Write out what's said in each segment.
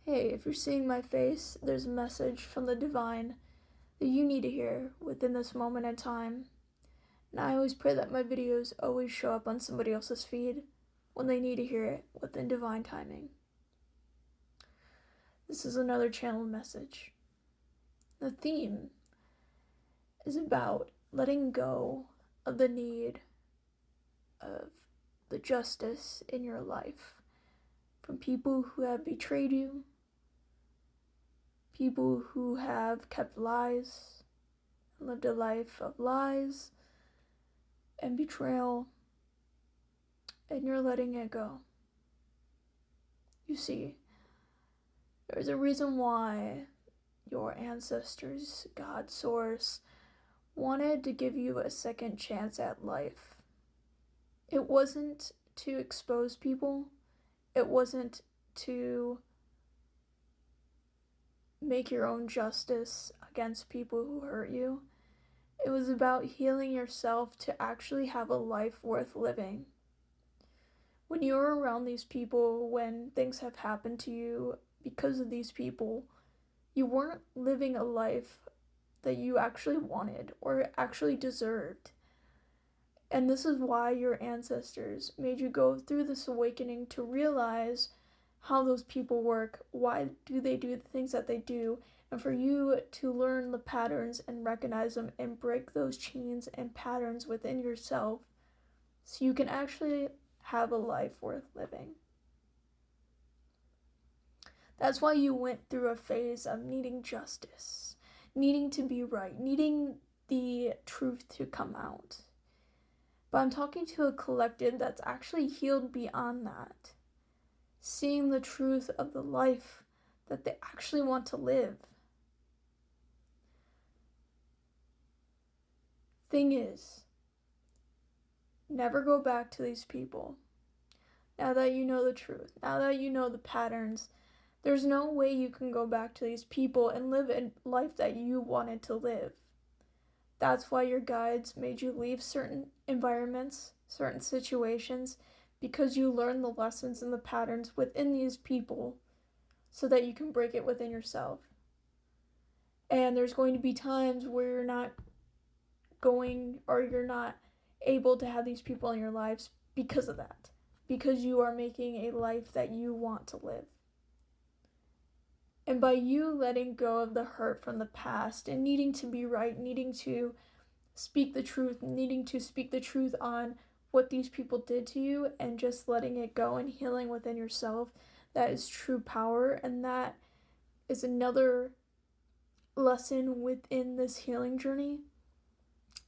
Hey, if you're seeing my face, there's a message from the divine that you need to hear within this moment in time. And I always pray that my videos always show up on somebody else's feed when they need to hear it within divine timing. This is another channeled message. The theme is about letting go of the need of the justice in your life from people who have betrayed you, people who have kept lies, lived a life of lies and betrayal, and you're letting it go. You see, there's a reason why your ancestors, God, Source, wanted to give you a second chance at life. It wasn't to expose people. It wasn't to make your own justice against people who hurt you. It was about healing yourself to actually have a life worth living. When you're around these people, when things have happened to you because of these people, you weren't living a life that you actually wanted or actually deserved. And this is why your ancestors made you go through this awakening to realize how those people work, why do they do the things that they do, and for you to learn the patterns and recognize them and break those chains and patterns within yourself so you can actually have a life worth living. That's why you went through a phase of needing justice, needing to be right, needing the truth to come out. But I'm talking to a collective that's actually healed beyond that, seeing the truth of the life that they actually want to live. Thing is, never go back to these people. Now that you know the truth, now that you know the patterns, there's no way you can go back to these people and live a life that you wanted to live. That's why your guides made you leave certain environments, certain situations, because you learn the lessons and the patterns within these people so that you can break it within yourself. And there's going to be times where you're not able to have these people in your lives because of that, because you are making a life that you want to live. And by you letting go of the hurt from the past and needing to be right, needing to speak the truth, needing to speak the truth on what these people did to you and just letting it go and healing within yourself, that is true power. And that is another lesson within this healing journey,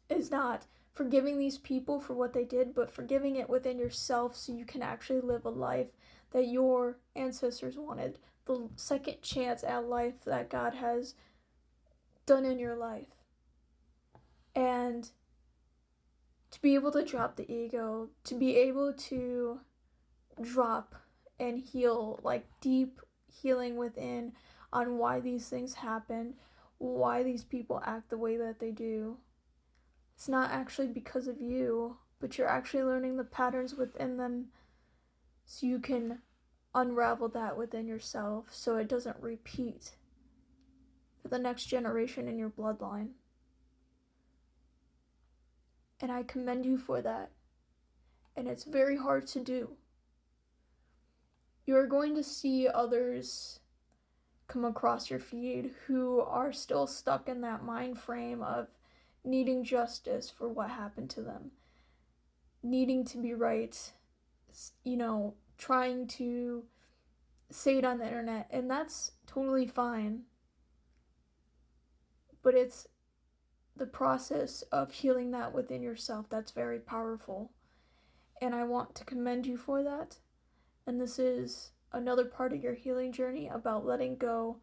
is not forgiving these people for what they did, but forgiving it within yourself so you can actually live a life that your ancestors wanted, the second chance at life that God has done in your life. And to be able to drop the ego, to be able to drop and heal, like deep healing within on why these things happen, why these people act the way that they do. It's not actually because of you, but you're actually learning the patterns within them so you can unravel that within yourself so it doesn't repeat for the next generation in your bloodline. And I commend you for that. And it's very hard to do. You're going to see others come across your feed who are still stuck in that mind frame of needing justice for what happened to them, needing to be right, trying to say it on the internet, and that's totally fine. But it's the process of healing that within yourself that's very powerful. And I want to commend you for that. And this is another part of your healing journey about letting go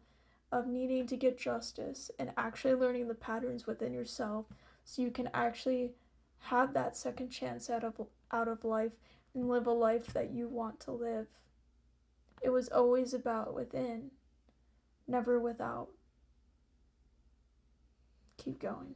of needing to get justice and actually learning the patterns within yourself so you can actually have that second chance out of life and live a life that you want to live. It was always about within, never without. Keep going.